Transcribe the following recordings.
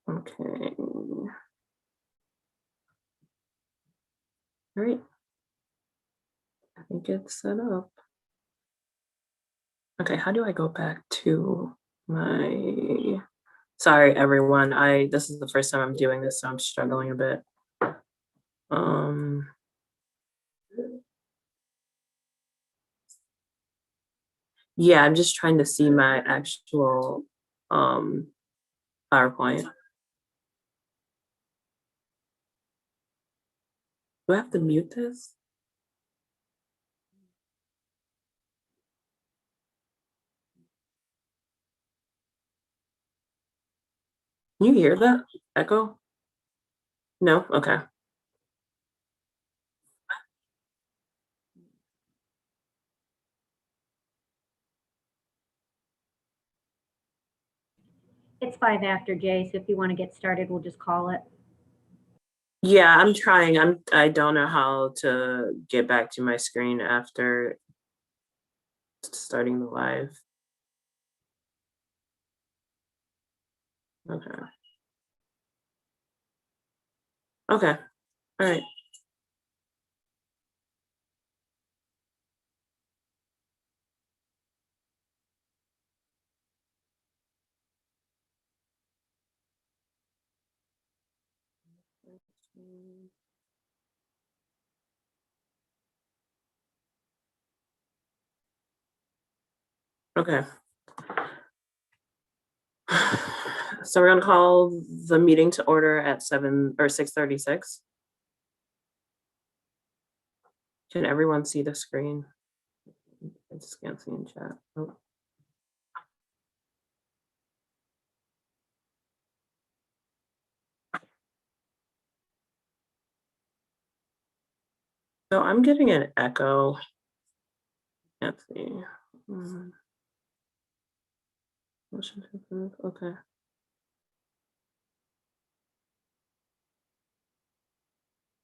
Okay. All right. I think it's set up. Okay, how do I go back to my, sorry everyone, this is the first time I'm doing this, so I'm struggling a bit. Yeah, I'm just trying to see my actual PowerPoint. Do I have to mute this? Can you hear that echo? No? Okay. It's 5 after, Jay, so if you want to get started, we'll just call it. Yeah, I'm trying. I don't know how to get back to my screen after starting the live. Okay. Okay. All right. Okay. So we're gonna call the meeting to order at 6:36. Can everyone see the screen? I just can't see in chat. Oh. So I'm getting an echo. Can't see. Motion to approve. Okay.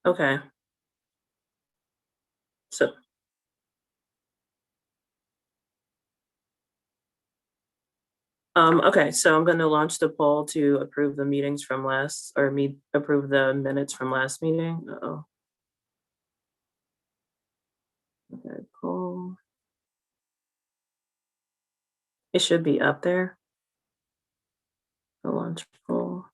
Okay. So okay, so I'm going to launch the poll to approve the meetings from last, or approve the minutes from last meeting. Uh-oh. Okay, poll. It should be up there. The launch poll.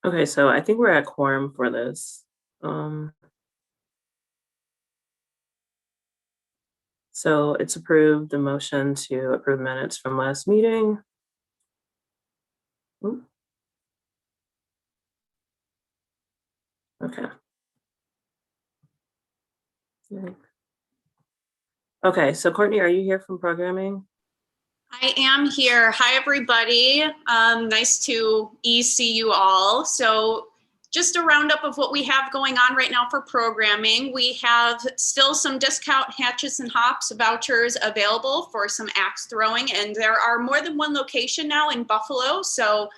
Okay, so I think we're at quorum for this. So it's approved, the motion to approve minutes from last meeting. Ooh. Okay. Okay, so Courtney, are you here from programming? I am here. Hi, everybody. Nice to see you all. So just a roundup of what we have going on right now for programming. We have still some discount hatches and hops vouchers available for some axe throwing, and there are more than one location now in Buffalo. So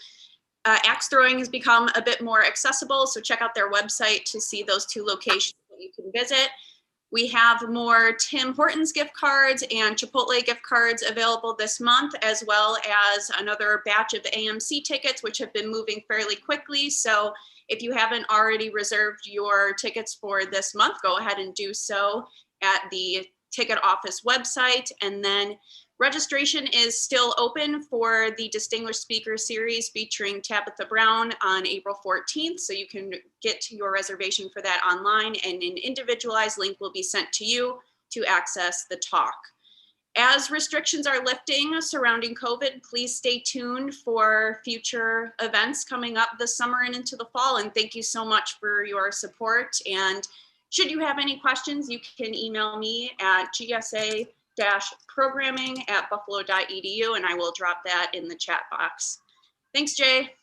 axe throwing has become a bit more accessible. So check out their website to see those 2 locations that you can visit. We have more Tim Hortons gift cards and Chipotle gift cards available this month, as well as another batch of AMC tickets, which have been moving fairly quickly. So if you haven't already reserved your tickets for this month, go ahead and do so at the ticket office website. And then registration is still open for the Distinguished Speaker Series featuring Tabitha Brown on April 14th. So you can get your reservation for that online, and an individualized link will be sent to you to access the talk. As restrictions are lifting surrounding COVID, please stay tuned for future events coming up this summer and into the fall. And thank you so much for your support. And should you have any questions, you can email me at gsa-programming@buffalo.edu, and I will drop that in the chat box. Thanks, Jay.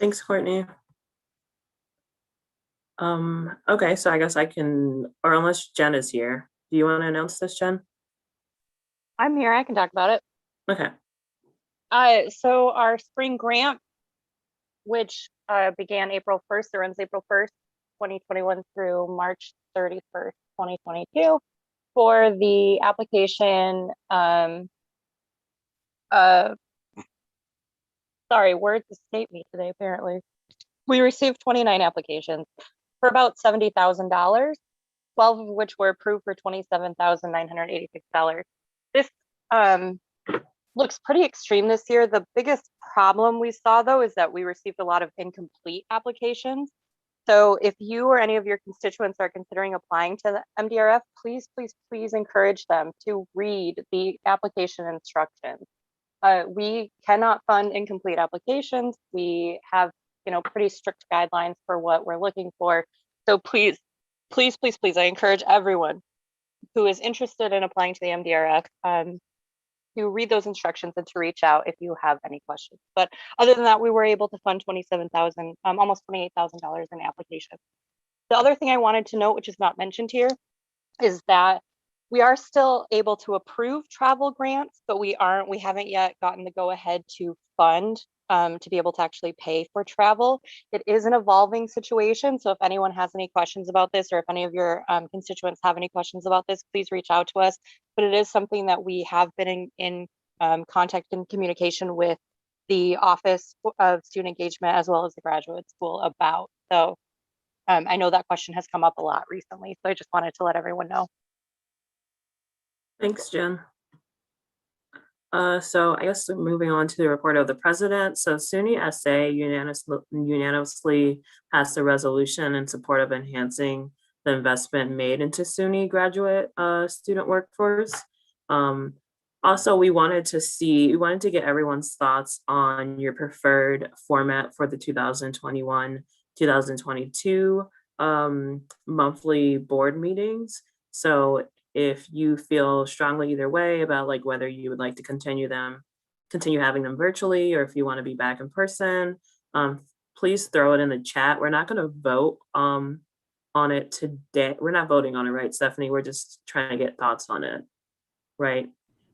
Thanks, Courtney. Okay, so I guess I can, or unless Jen is here. Do you want to announce this, Jen? I'm here. I can talk about it. Okay. So our spring grant, which began April 1st, or runs April 1st, 2021 through March 31st, 2022, for the application, sorry, words escape me today, apparently. We received 29 applications for about $70,000, 12 of which were approved for $27,986. This looks pretty extreme this year. The biggest problem we saw, though, is that we received a lot of incomplete applications. So if you or any of your constituents are considering applying to the MDRF, please, please, please encourage them to read the application instructions. We cannot fund incomplete applications. We have, pretty strict guidelines for what we're looking for. So please, please, please, please, I encourage everyone who is interested in applying to the MDRF to read those instructions and to reach out if you have any questions. But other than that, we were able to fund $27,000, almost $28,000 in applications. The other thing I wanted to note, which is not mentioned here, is that we are still able to approve travel grants, but we haven't yet gotten the go ahead to fund to be able to actually pay for travel. It is an evolving situation. So if anyone has any questions about this, or if any of your constituents have any questions about this, please reach out to us. But it is something that we have been in contact and communication with the Office of Student Engagement as well as the Graduate School about. So I know that question has come up a lot recently, so I just wanted to let everyone know. Thanks, Jen. So I guess moving on to the report of the president. So SUNY SA unanimously passed a resolution in support of enhancing the investment made into SUNY graduate student workforce. Also, we wanted to get everyone's thoughts on your preferred format for the 2021-2022 monthly board meetings. So if you feel strongly either way about like whether you would like to continue having them virtually, or if you want to be back in person, please throw it in the chat. We're not going to vote on it today. We're not voting on it, right, Stephanie? We're just trying to get thoughts on it, right?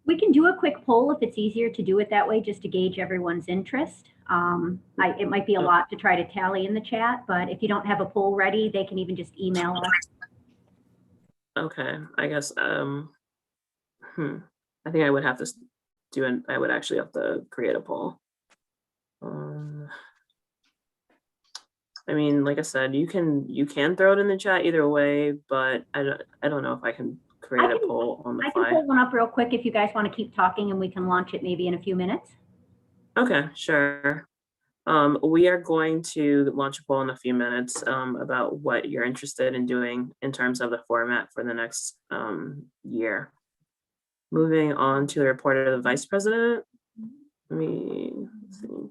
We can do a quick poll if it's easier to do it that way, just to gauge everyone's interest. It might be a lot to try to tally in the chat, but if you don't have a poll ready, they can even just email us. Okay, I guess, I think I would have to I would actually have to create a poll. I mean, like I said, you can throw it in the chat either way, but I don't know if I can create a poll on the fly. I can pull one up real quick if you guys want to keep talking, and we can launch it maybe in a few minutes. Okay, sure. We are going to launch a poll in a few minutes about what you're interested in doing in terms of the format for the next year. Moving on to the report of the vice president. Let me see.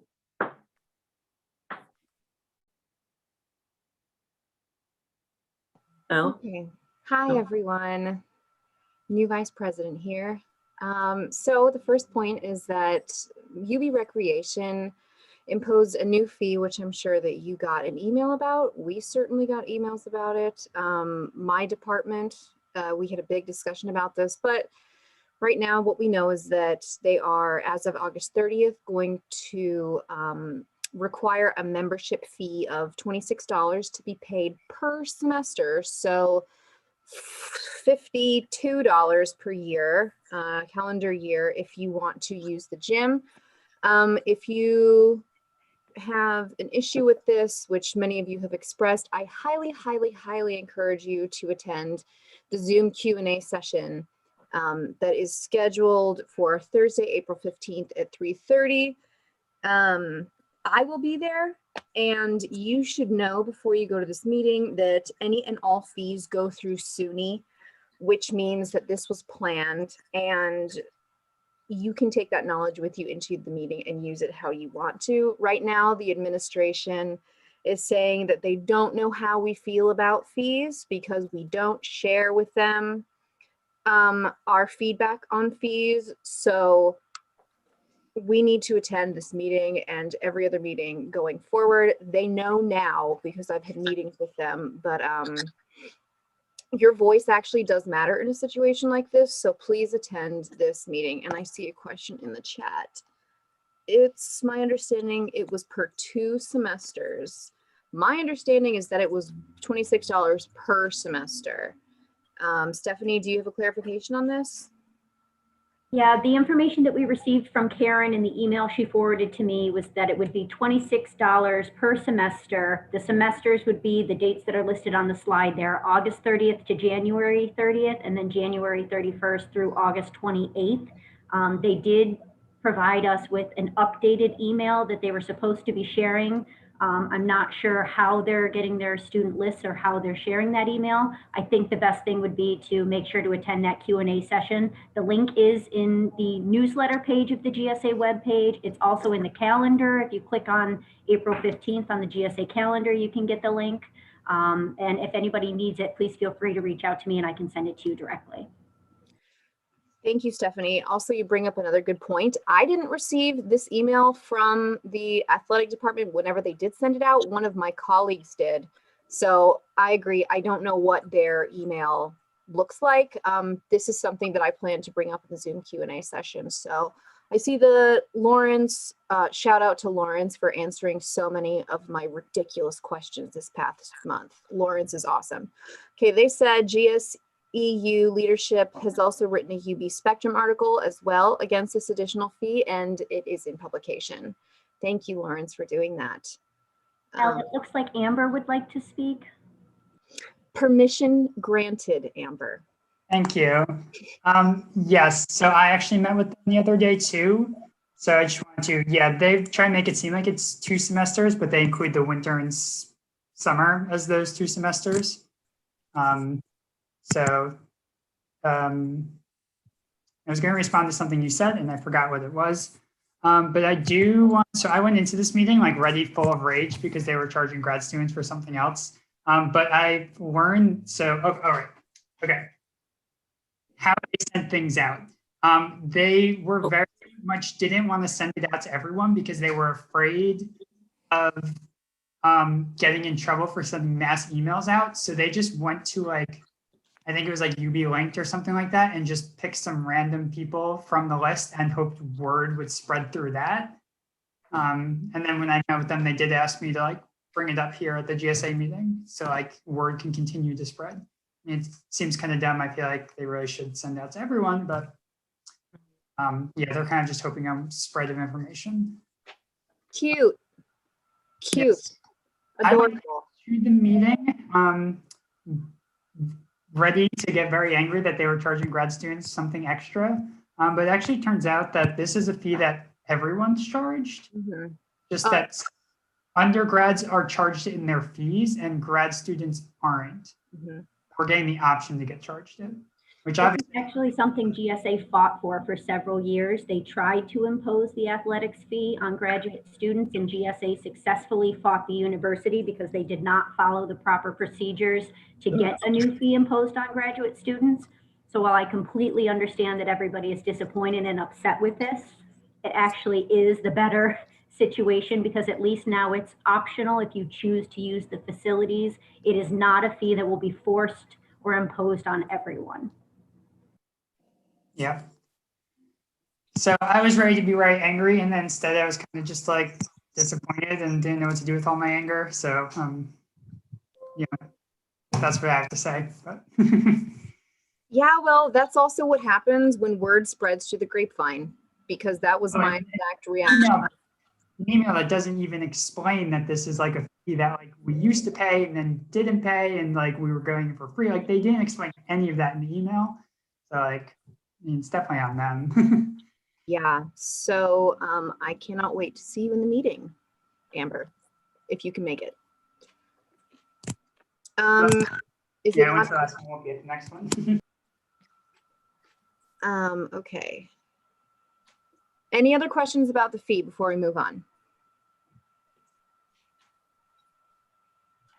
Elle? Okay. Hi, everyone. New vice president here. So the first point is that UB Recreation imposed a new fee, which I'm sure that you got an email about. We certainly got emails about it. My department, we had a big discussion about this, but right now what we know is that they are, as of August 30th, going to require a membership fee of $26 to be paid per semester. So $52 per year, calendar year, if you want to use the gym. If you have an issue with this, which many of you have expressed, I highly, highly, highly encourage you to attend the Zoom Q&A session that is scheduled for Thursday, April 15th at 3:30. I will be there, and you should know before you go to this meeting that any and all fees go through SUNY, which means that this was planned, and you can take that knowledge with you into the meeting and use it how you want to. Right now, the administration is saying that they don't know how we feel about fees because we don't share with them our feedback on fees. So we need to attend this meeting and every other meeting going forward. They know now because I've had meetings with them, but your voice actually does matter in a situation like this, so please attend this meeting. And I see a question in the chat. It's my understanding it was per 2 semesters. My understanding is that it was $26 per semester. Stephanie, do you have a clarification on this? Yeah, the information that we received from Karen in the email she forwarded to me was that it would be $26 per semester. The semesters would be the dates that are listed on the slide there, August 30th to January 30th, and then January 31st through August 28th. They did provide us with an updated email that they were supposed to be sharing. I'm not sure how they're getting their student lists or how they're sharing that email. I think the best thing would be to make sure to attend that Q&A session. The link is in the newsletter page of the GSA webpage. It's also in the calendar. If you click on April 15th on the GSA calendar, you can get the link. And if anybody needs it, please feel free to reach out to me and I can send it to you directly. Thank you, Stephanie. Also, you bring up another good point. I didn't receive this email from the athletic department whenever they did send it out. One of my colleagues did. So I agree. I don't know what their email looks like. This is something that I plan to bring up in the Zoom Q&A session. So I see the Lawrence, shout out to Lawrence for answering so many of my ridiculous questions this past month. Lawrence is awesome. Okay, they said GSEU leadership has also written a UB Spectrum article as well against this additional fee, and it is in publication. Thank you, Lawrence, for doing that. It looks like Amber would like to speak. Permission granted, Amber. Thank you. Yes, so I actually met with them the other day too. So I just want to, yeah, they try and make it seem like it's 2 semesters, but they include the winter and summer as those 2 semesters. I was going to respond to something you said and I forgot what it was. But I do want, so I went into this meeting like ready, full of rage because they were charging grad students for something else. But I learned, so, oh, all right, okay. How they sent things out. They were very much didn't want to send it out to everyone because they were afraid of getting in trouble for sending mass emails out. So they just went to like, I think it was like UB Linked or something like that and just picked some random people from the list and hoped word would spread through that. And then when I met with them, they did ask me to like bring it up here at the GSA meeting. So like word can continue to spread. It seems kind of dumb. I feel like they really should send out to everyone, but yeah, they're kind of just hoping on spread of information. Cute. Cute. Yes. Adorable. I went to the meeting ready to get very angry that they were charging grad students something extra. But it actually turns out that this is a fee that everyone's charged. Mm-hmm. Just that undergrads are charged in their fees and grad students aren't. Mm-hmm. We're getting the option to get charged in, which obviously actually something GSA fought for several years. They tried to impose the athletics fee on graduate students, and GSA successfully fought the university because they did not follow the proper procedures to get a new fee imposed on graduate students. So while I completely understand that everybody is disappointed and upset with this, it actually is the better situation because at least now it's optional if you choose to use the facilities. It is not a fee that will be forced or imposed on everyone. Yeah. So I was ready to be very angry, and then instead I was kind of just like disappointed and didn't know what to do with all my anger. So yeah, that's what I have to say. But yeah, well, that's also what happens when word spreads through the grapevine, because that was my exact reaction. An email that doesn't even explain that this is like a fee that like we used to pay and then didn't pay and like we were going for free. Like they didn't explain any of that in the email. So like, I mean, it's definitely on them. Yeah, so I cannot wait to see you in the meeting, Amber, if you can make it. Is yeah, it once the last one won't be at the next one. Okay. Any other questions about the fee before we move on?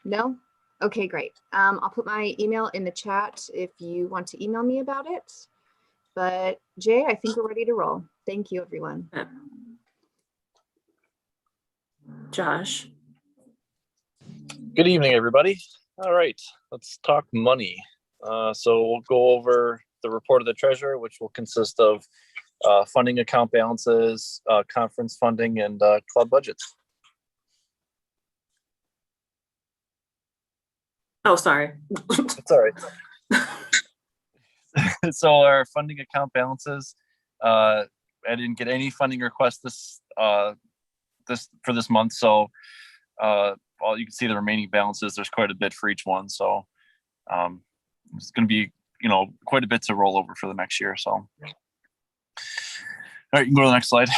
No? Okay, great. I'll put my email in the chat if you want to email me about it. But Jay, I think we're ready to roll. Thank you, everyone. Josh. Good evening, everybody. All right, let's talk money. So we'll go over the report of the treasurer, which will consist of funding account balances, conference funding, and club budgets. Oh, sorry. It's all right. So our funding account balances, I didn't get any funding requests for this month. So well, you can see the remaining balances. There's quite a bit for each one. So it's going to be, quite a bit to roll over for the next year. So, all right, you can go to the next slide.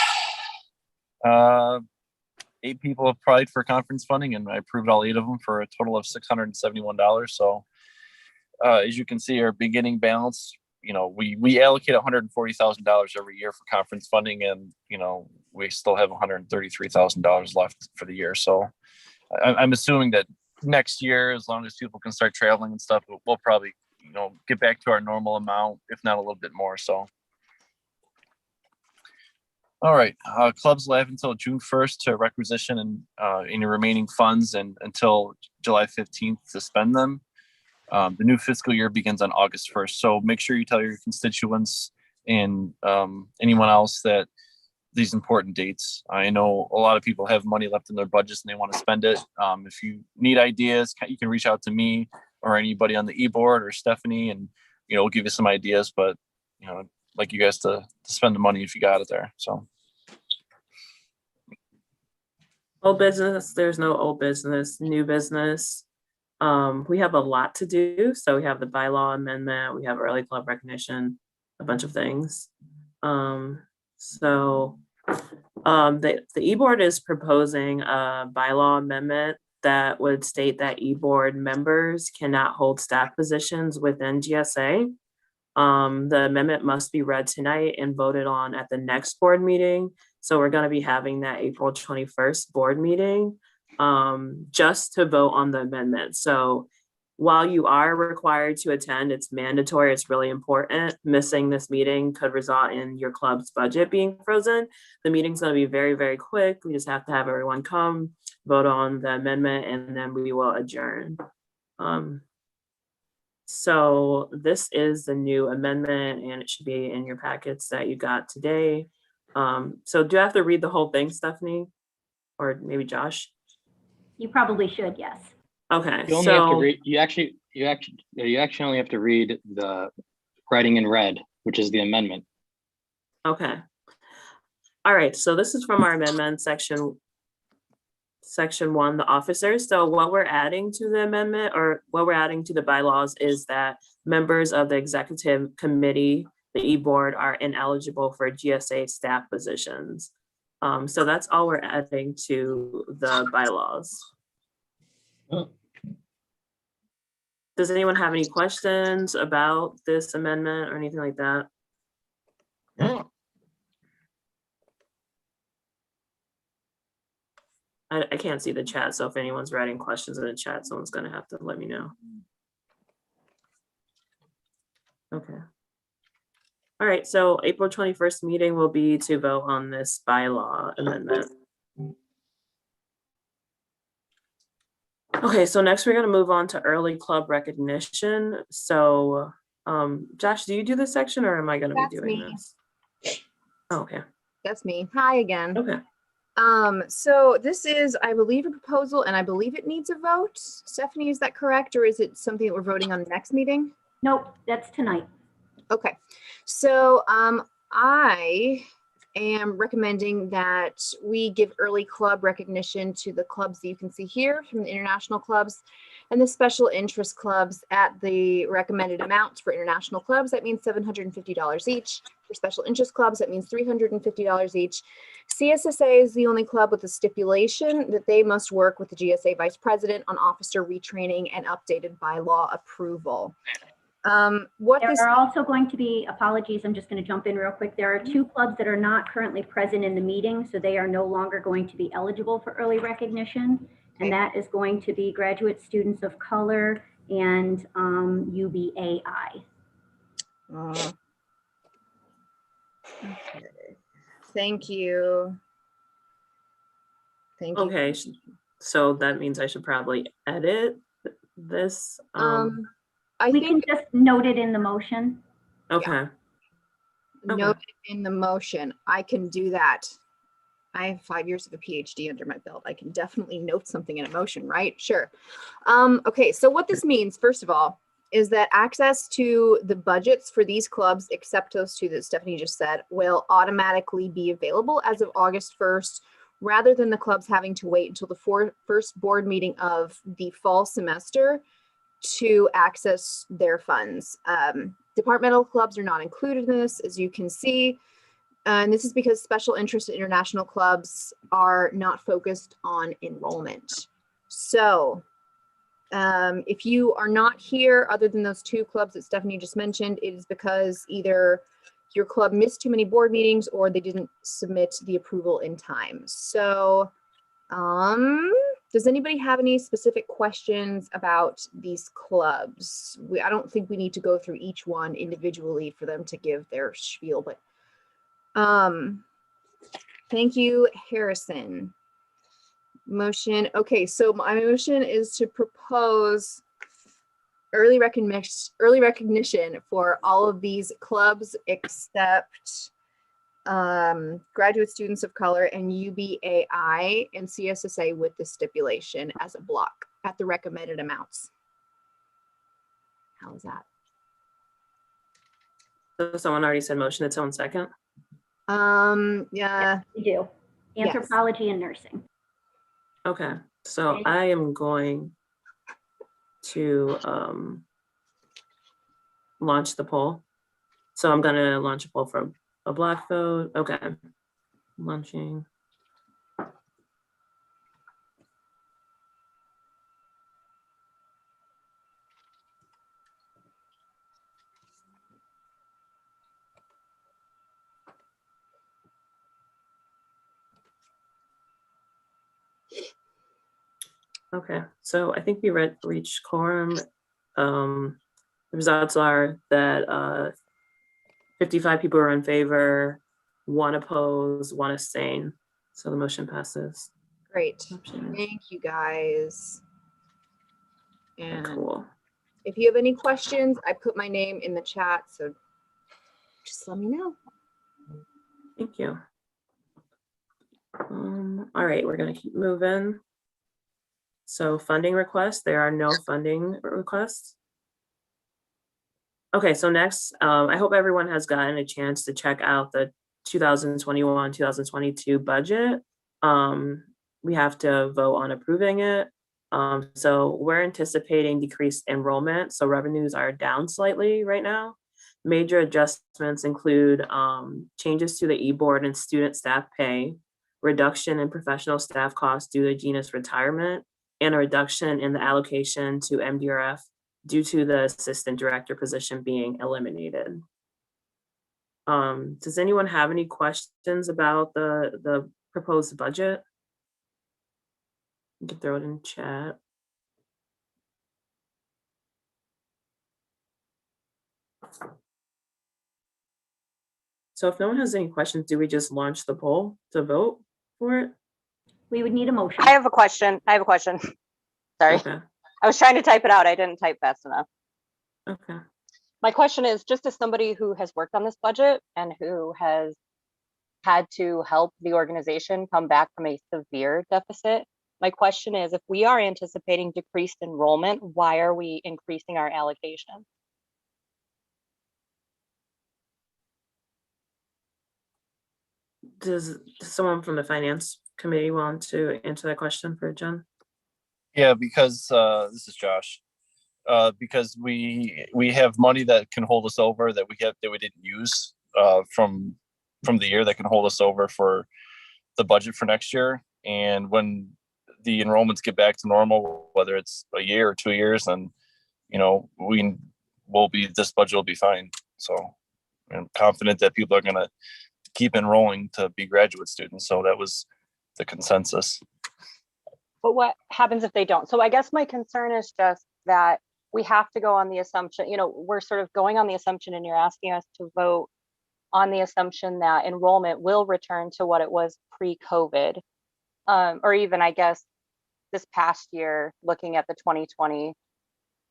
8 people applied for conference funding, and I approved all 8 of them for a total of $671. So, as you can see, our beginning balance, we allocate $140,000 every year for conference funding, and we still have $133,000 left for the year. So, I'm assuming that next year, as long as people can start traveling and stuff, we'll probably get back to our normal amount, if not a little bit more. So. All right, clubs will have until June 1st to requisition and any remaining funds, and until July 15th to spend them. The new fiscal year begins on August 1st. So make sure you tell your constituents and anyone else that these important dates. I know a lot of people have money left in their budgets and they want to spend it. If you need ideas, you can reach out to me or anybody on the e-board or Stephanie, and we'll give you some ideas. But I'd like you guys to spend the money if you got it there. So. Old business, there's no old business, new business. We have a lot to do. So we have the bylaw amendment, we have early club recognition, a bunch of things. The e-board is proposing a bylaw amendment that would state that e-board members cannot hold staff positions within GSA. The amendment must be read tonight and voted on at the next board meeting. So we're going to be having that April 21st board meeting just to vote on the amendment. So while you are required to attend, it's mandatory, it's really important. Missing this meeting could result in your club's budget being frozen. The meeting's going to be very, very quick. We just have to have everyone come, vote on the amendment, and then we will adjourn. So this is the new amendment, and it should be in your packets that you got today. So do I have to read the whole thing, Stephanie? Or maybe Josh? You probably should, yes. Okay. You only have to read, you actually only have to read the writing in red, which is the amendment. Okay. All right. So this is from our amendment section 1, the officers. So what we're adding to the amendment, or what we're adding to the bylaws, is that members of the executive committee, the e-board, are ineligible for GSA staff positions. So that's all we're adding to the bylaws. Oh. Does anyone have any questions about this amendment or anything like that? No. I can't see the chat, so if anyone's writing questions in the chat, someone's going to have to let me know. Okay. All right, so April 21st meeting will be to vote on this bylaw amendment. Okay, so next we're going to move on to early club recognition. So Josh, do you do this section, or am I going to be doing this? Oh, okay. That's me. Hi again. Okay. So this is, I believe, a proposal, and I believe it needs a vote. Stephanie, is that correct? Or is it something that we're voting on the next meeting? Nope, that's tonight. Okay. So I am recommending that we give early club recognition to the clubs that you can see here from the international clubs and the special interest clubs at the recommended amounts. For international clubs, that means $750 each. For special interest clubs, that means $350 each. CSSA is the only club with a stipulation that they must work with the GSA vice president on officer retraining and updated bylaw approval. There are also going to be, apologies, I'm just going to jump in real quick. There are 2 clubs that are not currently present in the meeting, so they are no longer going to be eligible for early recognition. And that is going to be Graduate Students of Color and UBAI. Okay. Thank you. Thank you. Okay, so that means I should probably edit this. I We think can just note it in the motion. Okay. note it in the motion. I can do that. I have 5 years of a PhD under my belt. I can definitely note something in a motion, right? Sure. Okay, so what this means, first of all, is that access to the budgets for these clubs, except those two that Stephanie just said, will automatically be available as of August 1st, rather than the clubs having to wait until the first board meeting of the fall semester to access their funds. Departmental clubs are not included in this, as you can see. And this is because special interest international clubs are not focused on enrollment. So if you are not here, other than those two clubs that Stephanie just mentioned, it is because either your club missed too many board meetings or they didn't submit the approval in time. So does anybody have any specific questions about these clubs? I don't think we need to go through each one individually for them to give their spiel, but thank you, Harrison. Motion. Okay, so my motion is to propose early recognition for all of these clubs except graduate students of color and UBAI and CSSA with the stipulation as a block at the recommended amounts. How is that? So someone already said motion. Did someone second? Yeah. We do. Yes. Anthropology and nursing. Okay. So I am going to launch the poll. So I'm gonna launch a poll for a block vote. Okay. Launching. Okay, so I think we reached quorum. The results are that 55 people are in favor, 1 opposed, 1 abstain. So the motion passes. Great. Thank you, guys. And cool. if you have any questions, I put my name in the chat, so just let me know. Thank you. All right, we're gonna keep moving. So funding requests, there are no funding requests. Okay, so next, I hope everyone has gotten a chance to check out the 2021-2022 budget. We have to vote on approving it. So we're anticipating decreased enrollment, so revenues are down slightly right now. Major adjustments include changes to the e-board and student staff pay, reduction in professional staff costs due to Gina's retirement, and a reduction in the allocation to MDRF due to the assistant director position being eliminated. Does anyone have any questions about the proposed budget? You can throw it in chat. So if no one has any questions, do we just launch the poll to vote for it? We would need a motion. I have a question. Sorry. Okay. I was trying to type it out. I didn't type fast enough. Okay. My question is, just as somebody who has worked on this budget and who has had to help the organization come back from a severe deficit, my question is, if we are anticipating decreased enrollment, why are we increasing our allocation? Does someone from the finance committee want to answer that question for Jen? Yeah, because this is Josh. Because we have money that can hold us over that we didn't use from the year that can hold us over for the budget for next year. And when the enrollments get back to normal, whether it's a year or 2 years, then this budget will be fine. So I'm confident that people are gonna keep enrolling to be graduate students. So that was the consensus. But what happens if they don't? So I guess my concern is just that we have to go on the assumption, we're sort of going on the assumption, and you're asking us to vote on the assumption that enrollment will return to what it was pre-COVID, or even, I guess, this past year, looking at the 2020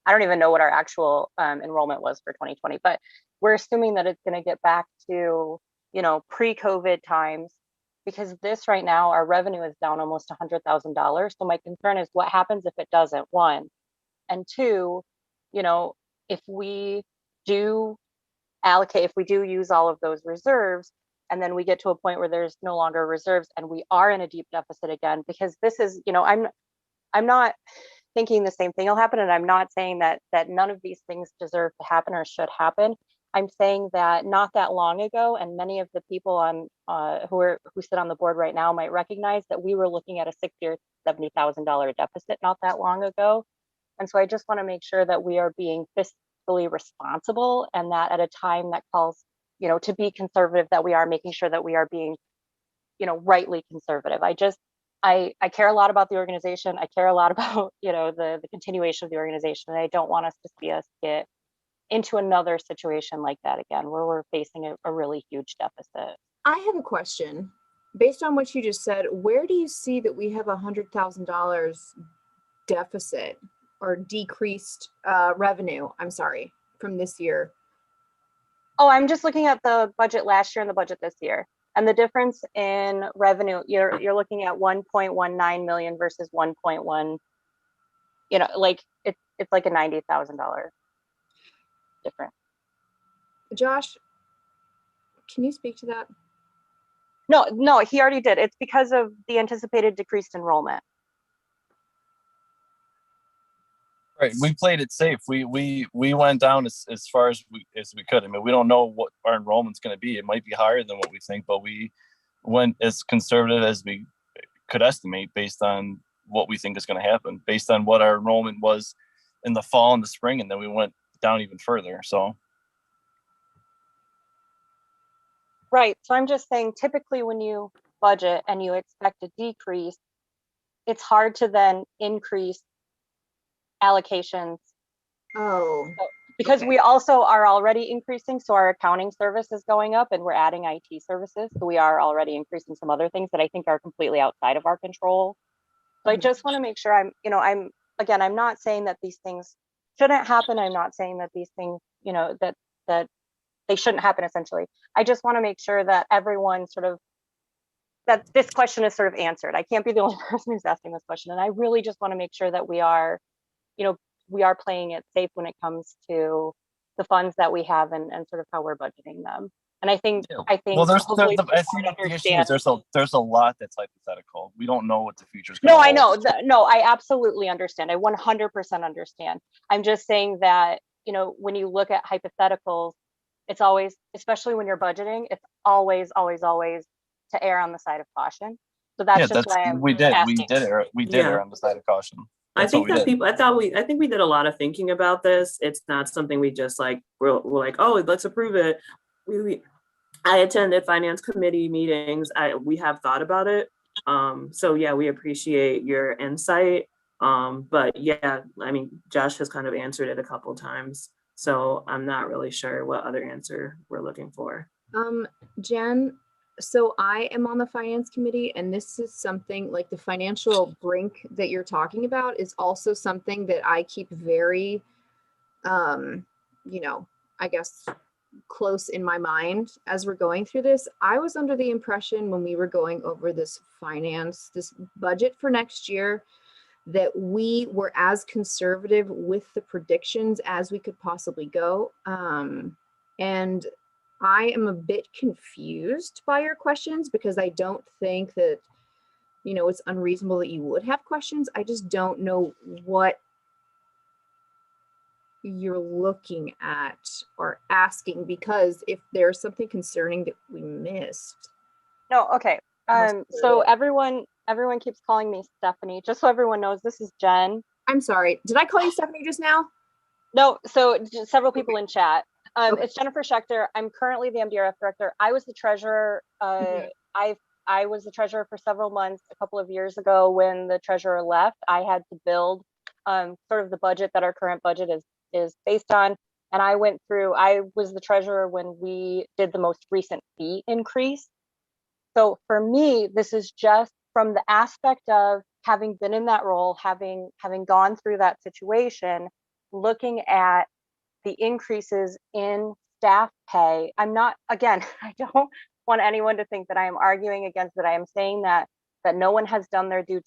I don't even know what our actual enrollment was for 2020, but we're assuming that it's going to get back to, you know, pre-COVID times, because this right now, our revenue is down almost $100,000. So my concern is what happens if it doesn't, one, and two, you know, if we do allocate, if we do use all of those reserves, and then we get to a point where there's no longer reserves and we are in a deep deficit again, because this is, you know, I'm not thinking the same thing will happen, and I'm not saying that none of these things deserve to happen or should happen. I'm saying that not that long ago, and many of the people on who sit on the board right now might recognize that we were looking at a $60,000 or $70,000 deficit not that long ago. And so I just want to make sure that we are being fiscally responsible, and that at a time that calls, you know, to be conservative, that we are making sure that we are being, you know, rightly conservative. I care a lot about the organization. I care a lot about, you know, the continuation of the organization. And I don't want us to see us get into another situation like that again, where we're facing a really huge deficit. I have a question. Based on what you just said, where do you see that we have $100,000 deficit or decreased revenue, I'm sorry, from this year? Oh, I'm just looking at the budget last year and the budget this year. And the difference in revenue, you're looking at 1.19 million versus 1.1, you know, like it's like a $90,000 difference. Josh, can you speak to that? No, he already did. It's because of the anticipated decreased enrollment. Right, we played it safe. We went down as far as we could. I mean, we don't know what our enrollment's going to be. It might be higher than what we think, but we went as conservative as we could estimate based on what we think is going to happen, based on what our enrollment was in the fall and the spring, and then we went down even further. So, right. So I'm just saying, typically when you budget and you expect a decrease, it's hard to then increase allocations. Oh, Because okay. we also are already increasing. So our accounting service is going up, and we're adding IT services. So we are already increasing some other things that I think are completely outside of our control. So I just want to make sure I'm not saying that these things shouldn't happen. I'm not saying that these things, you know, that they shouldn't happen essentially. I just want to make sure that everyone that this question is sort of answered. I can't be the only person who's asking this question. And I really just want to make sure that we are, you know, we are playing it safe when it comes to the funds that we have and sort of how we're budgeting them. And I think well, I think the issue is there's a lot that's hypothetical. We don't know what the future's going No, to I hold. know. No, I absolutely understand. I 100% understand. I'm just saying that, you know, when you look at hypotheticals, it's always, especially when you're budgeting, it's always, always, always to err on the side of caution. So that's just why I'm asking. We did err on the side of caution. I think that I think we did a lot of thinking about this. It's not something we just like, we're like, oh, let's approve it. I attended finance committee meetings. We have thought about it. So yeah, we appreciate your insight. But yeah, I mean, Josh has kind of answered it a couple of times. So I'm not really sure what other answer we're looking for. Jen, so I am on the finance committee, and this is something like the financial brink that you're talking about is also something that I keep very, you know, I guess close in my mind as we're going through this. I was under the impression when we were going over this budget for next year, that we were as conservative with the predictions as we could possibly go. And I am a bit confused by your questions, because I don't think that, you know, it's unreasonable that you would have questions. I just don't know what you're looking at or asking, because if there's something concerning that we missed. No, okay. So everyone keeps calling me Stephanie. Just so everyone knows, this is Jen. I'm sorry. Did I call you Stephanie just now? No, so several people in chat. Okay. It's Jennifer Schechter. I'm currently the MDRF director. I was the treasurer. I was the treasurer for several months a couple of years ago. When the treasurer left, I had to build sort of the budget that our current budget is based on. And I was the treasurer when we did the most recent fee increase. So for me, this is just from the aspect of having been in that role, having gone through that situation. looking at the increases in staff pay, I'm not, again, I don't want anyone to think that I am arguing against it. I am saying that no one has done their due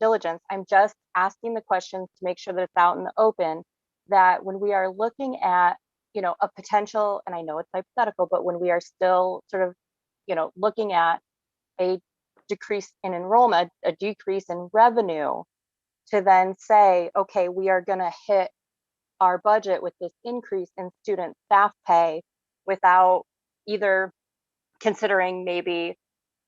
diligence. I'm just asking the questions to make sure that it's out in the open, that when we are looking at, a potential, and I know it's hypothetical, but when we are still sort of, looking at a decrease in enrollment, a decrease in revenue, to then say, okay, we are going to hit our budget with this increase in student staff pay without either considering maybe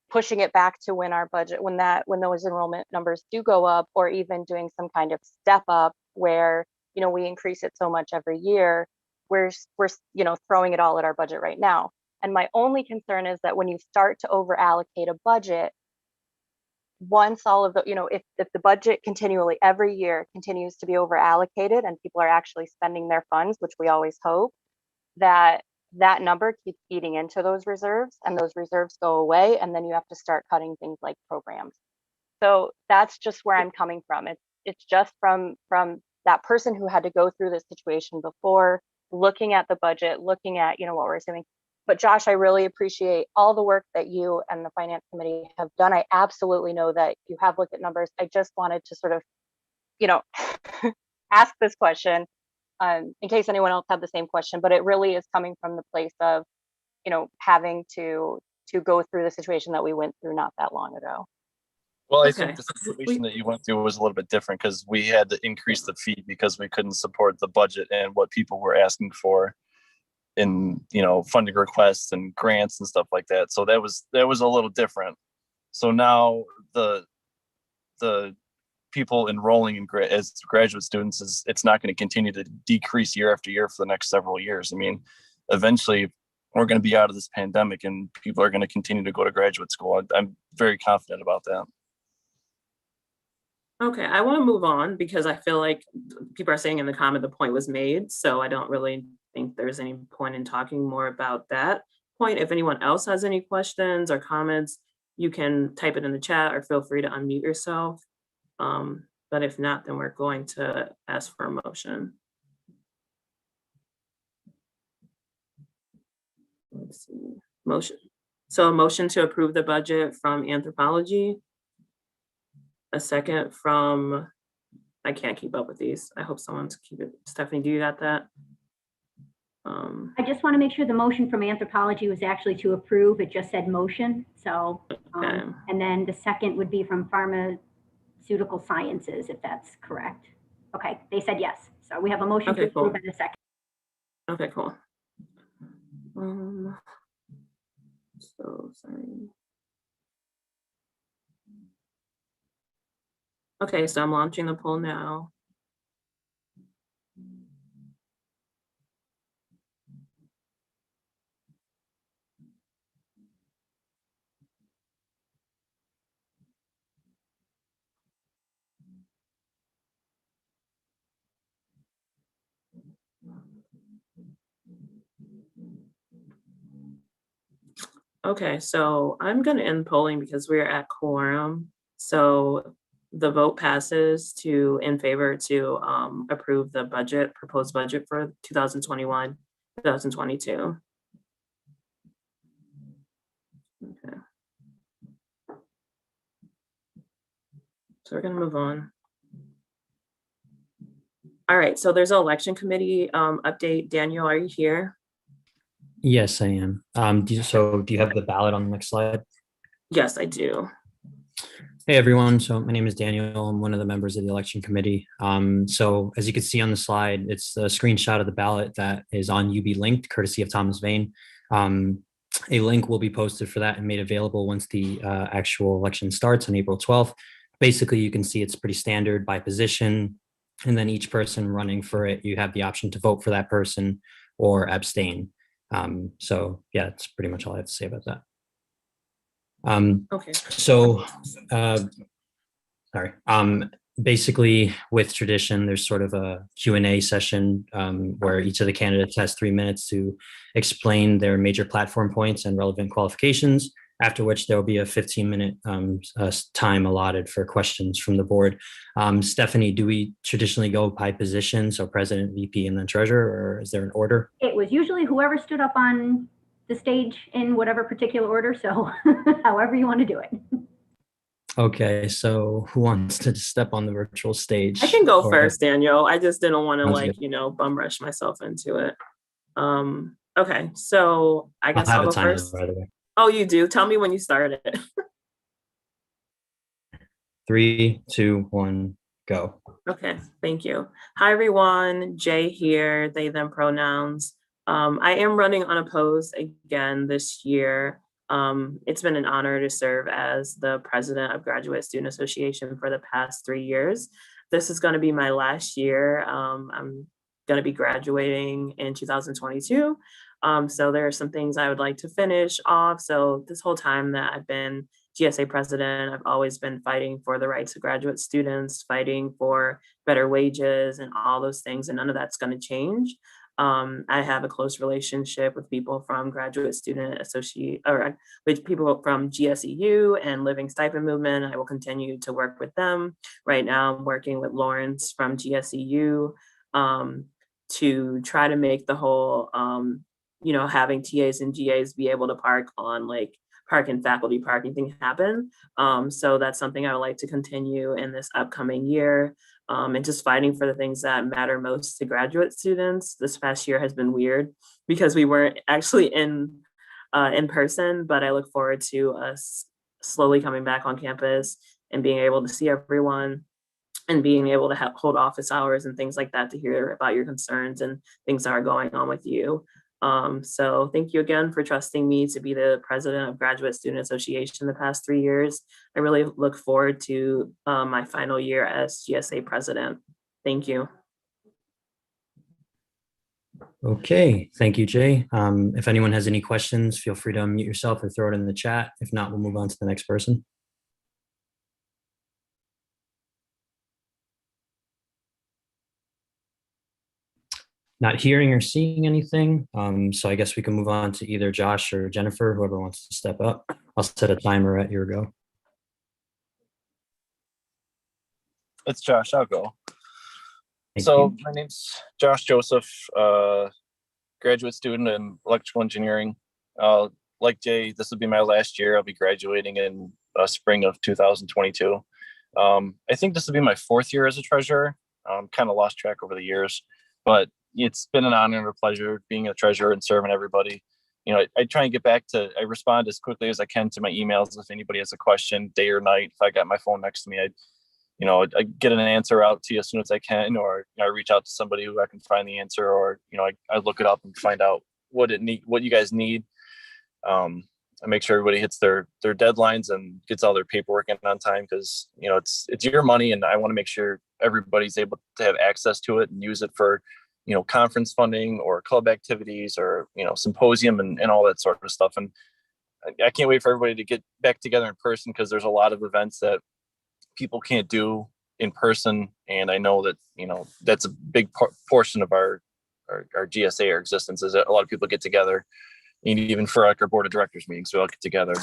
pushing it back to when our budget, when those enrollment numbers do go up, or even doing some kind of step up where, we increase it so much every year, we're throwing it all at our budget right now. And my only concern is that when you start to over allocate a budget, once all of the, if the budget continually every year continues to be over allocated and people are actually spending their funds, which we always hope, that number keeps eating into those reserves, and those reserves go away, and then you have to start cutting things like programs. So that's just where I'm coming from. It's just from that person who had to go through this situation before, looking at the budget, looking at what we're assuming. But Josh, I really appreciate all the work that you and the finance committee have done. I absolutely know that you have looked at numbers. I just wanted to sort of, ask this question in case anyone else had the same question, but it really is coming from the place of, having to go through the situation that we went through not that long ago. Well, I Okay. think the situation that you went through was a little bit different because we had to increase the fee because we couldn't support the budget and what people were asking for in, funding requests and grants and stuff like that. So that was a little different. So now the people enrolling as graduate students it's not going to continue to decrease year after year for the next several years. I mean, eventually we're going to be out of this pandemic and people are going to continue to go to graduate school. I'm very confident about that. Okay, I want to move on because I feel like people are saying in the comment the point was made, so I don't really think there's any point in talking more about that point. If anyone else has any questions or comments, you can type it in the chat or feel free to unmute yourself. But if not, then we're going to ask for a motion. Let's see, motion. So a motion to approve the budget from anthropology. A second from, I can't keep up with these. I hope someone's keep it. Stephanie, do you got that? I just want to make sure the motion from anthropology was actually to approve. It just said motion. So, Okay. and then the second would be from pharmaceutical sciences, if that's correct. Okay, they said yes. So we have a motion to Okay, approve cool. in a second. Okay, cool. So sorry. Okay, so I'm launching the poll now. Okay, so I'm going to end polling because we're at quorum. So the vote passes in favor to approve the proposed budget for 2021, 2022. Okay. So we're going to move on. All right, so there's an election committee update. Daniel, are you here? Yes, I am. Do you have the ballot on the next slide? Yes, I do. Hey, everyone. So my name is Daniel. I'm one of the members of the election committee. So as you can see on the slide, it's a screenshot of the ballot that is on UB Linked, courtesy of Thomas Vane. A link will be posted for that and made available once the actual election starts on April 12th. Basically, you can see it's pretty standard by position. And then each person running for it, you have the option to vote for that person or abstain. So yeah, that's pretty much all I have to say about that. Okay. So, sorry. Basically, with tradition, there's sort of a Q&A session where each of the candidates has 3 minutes to explain their major platform points and relevant qualifications. after which there will be a 15-minute time allotted for questions from the board. Stephanie, do we traditionally go by position, so president, VP, and then treasurer, or is there an order? It was usually whoever stood up on the stage in whatever particular order, so however you want to do it. Okay, so who wants to step on the virtual stage? I can go Or- first, Daniel. I just didn't want to Sounds like, good. bum rush myself into it. Okay, so I I'll guess have I'll a go timer, first. by the way. Oh, you do? Tell me when you started. 3, 2, 1, go. Okay, thank you. Hi, everyone. Jay here, they, them pronouns. I am running unopposed again this year. It's been an honor to serve as the president of Graduate Student Association for the past 3 years. This is going to be my last year. I'm going to be graduating in 2022. So there are some things I would like to finish off. So this whole time that I've been GSA president, I've always been fighting for the rights of graduate students, fighting for better wages and all those things, and none of that's going to change. I have a close relationship with people from Graduate Student Associate, or with people from GSEU and Living Stipend Movement. I will continue to work with them. Right now, I'm working with Lawrence from GSEU to try to make the whole, having TAs and GAs be able to park on like park and faculty parking thing happen. So that's something I would like to continue in this upcoming year. And just fighting for the things that matter most to graduate students. This past year has been weird because we weren't actually in person, but I look forward to us slowly coming back on campus and being able to see everyone and being able to hold office hours and things like that to hear about your concerns and things that are going on with you. So thank you again for trusting me to be the president of Graduate Student Association the past 3 years. I really look forward to my final year as GSA president. Thank you. Okay, thank you, Jay. If anyone has any questions, feel free to unmute yourself or throw it in the chat. If not, we'll move on to the next person. Not hearing or seeing anything, so I guess we can move on to either Josh or Jennifer, whoever wants to step up. I'll set a timer at your go. It's Josh. I'll go. Thank So you. my name's Josh Joseph, graduate student in electrical engineering. Like Jay, this will be my last year. I'll be graduating in spring of 2022. I think this will be my 4th year as a treasurer. Kind of lost track over the years, but it's been an honor and a pleasure being a treasurer and serving everybody. I try and get back to, I respond as quickly as I can to my emails. If anybody has a question, day or night, if I got my phone next to me, I get an answer out to you as soon as I can, or I reach out to somebody who I can find the answer, or I look it up and find out what you guys need. I make sure everybody hits their deadlines and gets all their paperwork in on time, because it's your money, and I want to make sure everybody's able to have access to it and use it for conference funding or club activities or symposium and all that sort of stuff. And I can't wait for everybody to get back together in person, because there's a lot of events that people can't do in person, and I know that that's a big portion of our GSA, our existence, is that a lot of people get together, and even for like our board of directors meetings, we all get together.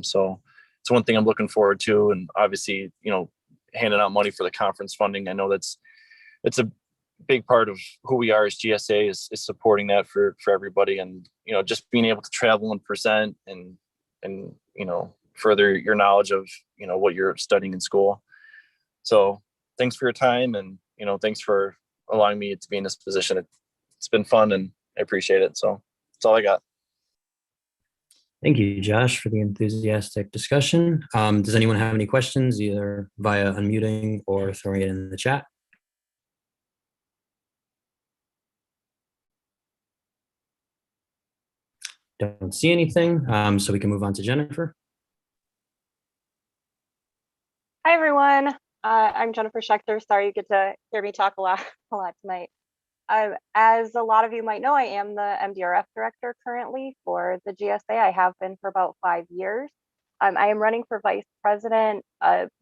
So it's one thing I'm looking forward to, and obviously handing out money for the conference funding. I know it's a big part of who we are as GSA, is supporting that for everybody, and just being able to travel and present and further your knowledge of what you're studying in school. So thanks for your time, and thanks for allowing me to be in this position. It's been fun, and I appreciate it. So that's all I got. Thank you, Josh, for the enthusiastic discussion. Does anyone have any questions, either via unmuting or throwing it in the chat? Don't see anything, so we can move on to Jennifer. Hi, everyone. I'm Jennifer Schechter. Sorry you get to hear me talk a lot tonight. As a lot of you might know, I am the MDRF director currently for the GSA. I have been for about 5 years. I am running for vice president,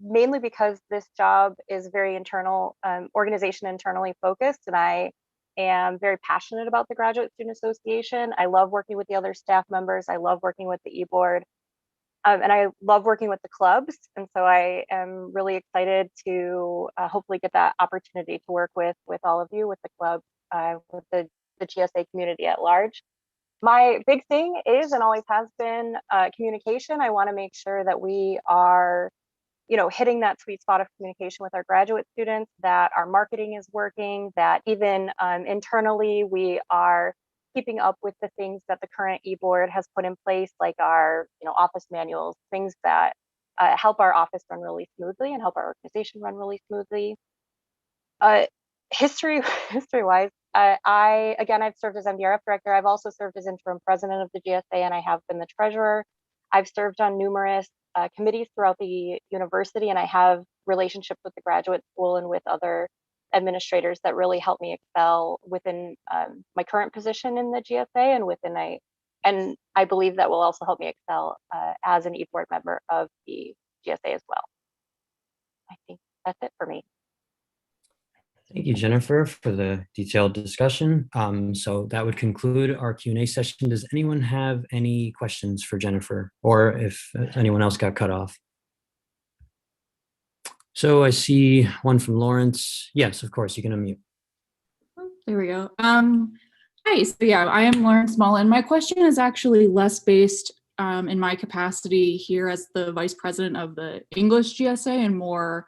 mainly because this job is very internal, organization internally focused, and I am very passionate about the Graduate Student Association. I love working with the other staff members. I love working with the e-board. And I love working with the clubs. And so I am really excited to hopefully get that opportunity to work with all of you, with the club, with the GSA community at large. My big thing is and always has been communication. I want to make sure that we are, hitting that sweet spot of communication with our graduate students, that our marketing is working, that even internally we are keeping up with the things that the current e-board has put in place, like our office manuals, things that help our office run really smoothly and help our organization run really smoothly. History wise, I've served as MDRF director. I've also served as interim president of the GSA, and I have been the treasurer. I've served on numerous committees throughout the university, and I have relationships with the graduate school and with other administrators that really help me excel within my current position in the GSA and I believe that will also help me excel as an e-board member of the GSA as well. I think that's it for me. Thank you, Jennifer, for the detailed discussion. So that would conclude our Q&A session. Does anyone have any questions for Jennifer, or if anyone else got cut off? So I see one from Lawrence. Yes, of course, you can unmute. There we go. Hi, so yeah, I am Lawrence Mullen. My question is actually less based in my capacity here as the vice president of the English GSA and more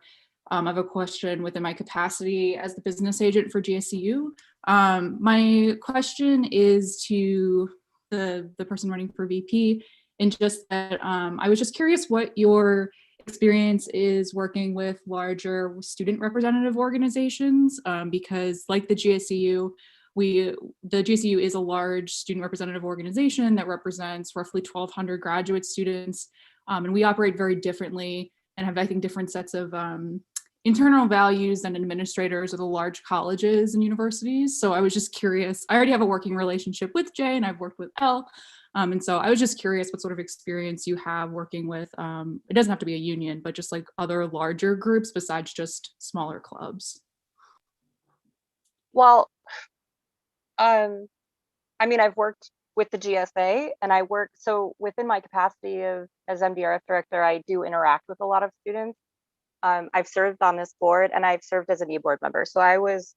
of a question within my capacity as the business agent for GSU. My question is to the person running for VP, and just that I was just curious what your experience is working with larger student representative organizations, because like the GSU, the GSU is a large student representative organization that represents roughly 1,200 graduate students, and we operate very differently and have, I think, different sets of internal values than administrators of the large colleges and universities. So I was just curious. I already have a working relationship with Jay, and I've worked with Elle. And so I was just curious what sort of experience you have working with, it doesn't have to be a union, but just like other larger groups besides just smaller clubs. Well, I mean, I've worked with the GSA and so within my capacity as MDRF director, I do interact with a lot of students. I've served on this board and I've served as an e-board member. So I was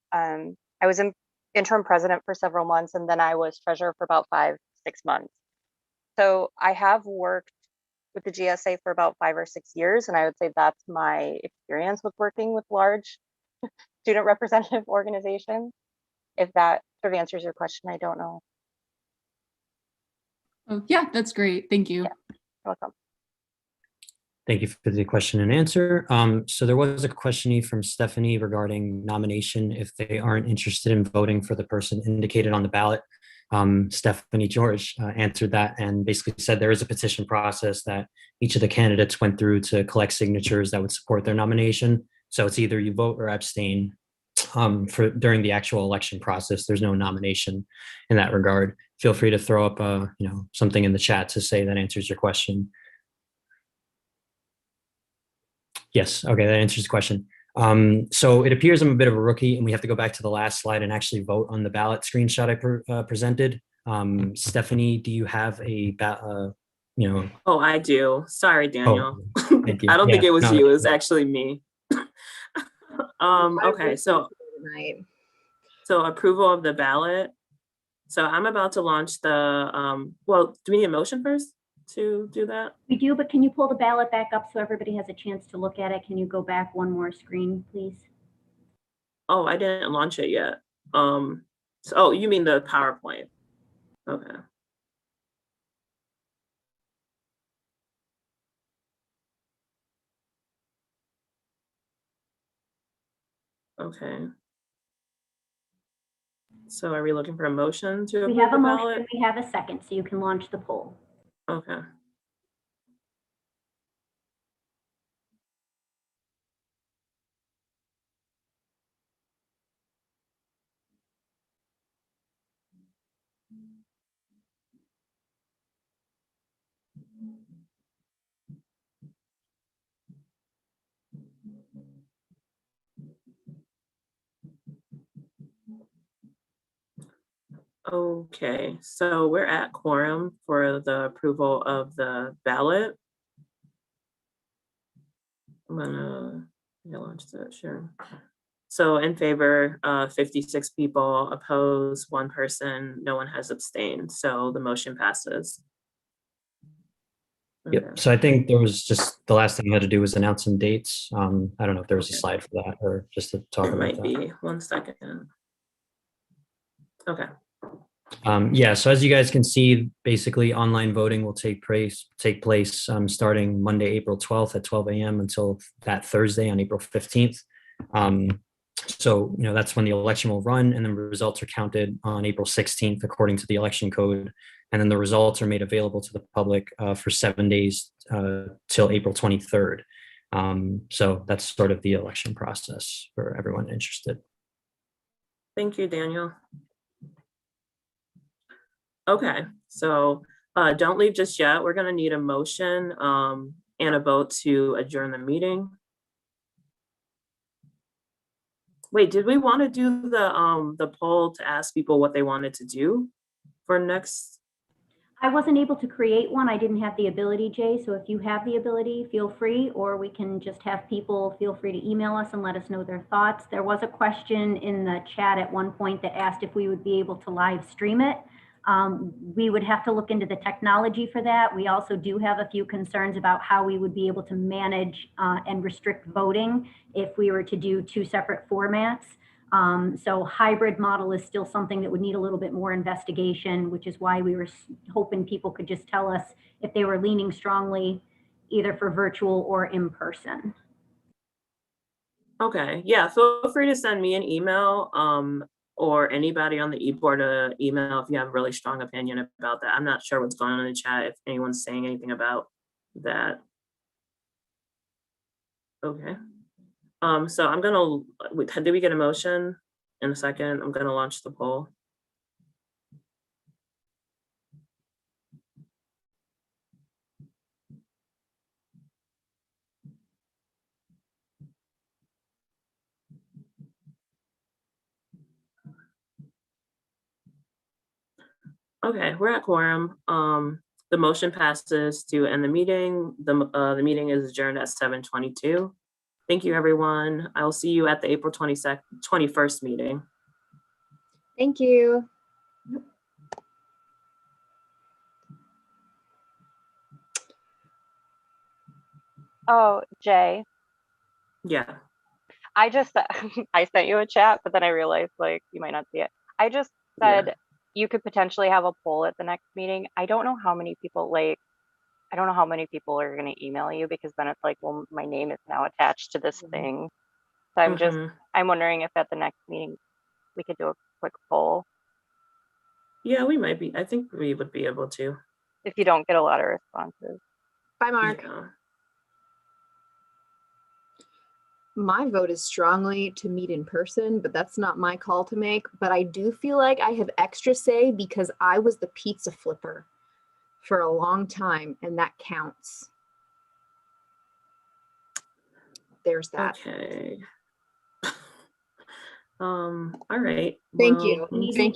interim president for several months, and then I was treasurer for about 5-6 months. So I have worked with the GSA for about 5 or 6 years, and I would say that's my experience with working with large student representative organizations. If that sort of answers your question, I don't know. Oh, yeah, that's great. Thank you. Yeah, you're welcome. Thank you for the question and answer. So there was a question from Stephanie regarding nomination if they aren't interested in voting for the person indicated on the ballot. Stephanie George answered that and basically said there is a petition process that each of the candidates went through to collect signatures that would support their nomination. So it's either you vote or abstain during the actual election process. There's no nomination in that regard. Feel free to throw up something in the chat to say that answers your question. Yes, okay, that answers the question. So it appears I'm a bit of a rookie, and we have to go back to the last slide and actually vote on the ballot screenshot I presented. Stephanie, do you have a Oh, I do. Sorry, Daniel. Oh, thank you. I don't think it was no, you. It was actually me. Okay, so approval of the ballot. So I'm about to launch the, well, do we need a motion first to do that? We do, but can you pull the ballot back up so everybody has a chance to look at it? Can you go back one more screen, please? Oh, I didn't launch it yet. Oh, you mean the PowerPoint? Okay. Okay. So are we looking for a motion to approve We have a the motion, ballot? we have a second, so you can launch the poll. Okay. Okay, so we're at quorum for the approval of the ballot. I'm gonna launch that, sure. So in favor, 56 people, opposed, 1 person, no one has abstained. So the motion passes. Yep. Okay. So I think there was just the last thing I had to do was announce some dates. I don't know if there was a Okay. slide for that or just to talk There about might that. be. 1 second. Okay. Yeah, so as you guys can see, basically online voting will take place starting Monday, April 12th at 12 a.m. until that Thursday on April 15th. So, that's when the election will run, and then results are counted on April 16th according to the election code. And then the results are made available to the public for 7 days till April 23rd. So that's sort of the election process for everyone interested. Thank you, Daniel. Okay, so don't leave just yet. We're gonna need a motion and a vote to adjourn the meeting. Wait, did we want to do the poll to ask people what they wanted to do for next? I wasn't able to create one. I didn't have the ability, Jay. So if you have the ability, feel free, or we can just have people feel free to email us and let us know their thoughts. There was a question in the chat at one point that asked if we would be able to live stream it. We would have to look into the technology for that. We also do have a few concerns about how we would be able to manage and restrict voting if we were to do 2 separate formats. So hybrid model is still something that would need a little bit more investigation, which is why we were hoping people could just tell us if they were leaning strongly either for virtual or in person. Okay, yeah, feel free to send me an email or anybody on the e-board an email if you have a really strong opinion about that. I'm not sure what's going on in the chat, if anyone's saying anything about that. Okay. So I'm gonna, did we get a motion in a second? I'm gonna launch the poll. Okay, we're at quorum. The motion passes to end the meeting. The meeting is adjourned at 7:22. Thank you, everyone. I'll see you at the April 21st meeting. Thank you. Oh, Jay, Yeah. I just I sent you a chat, but then I realized like you might not see it. I just said Yeah. you could potentially have a poll at the next meeting. I don't know how many people I don't know how many people are going to email you because then it's like, well, my name is now attached to this thing. So I'm wondering if at the next meeting we could do a quick poll Yeah, we might be. I think we would be able to. if you don't get a lot of responses. Bye, Mark. Yeah. My vote is strongly to meet in person, but that's not my call to make. But I do feel like I have extra say because I was the pizza flipper for a long time, and that counts. There's that. Okay. All right. Thank Well, you. Need Thank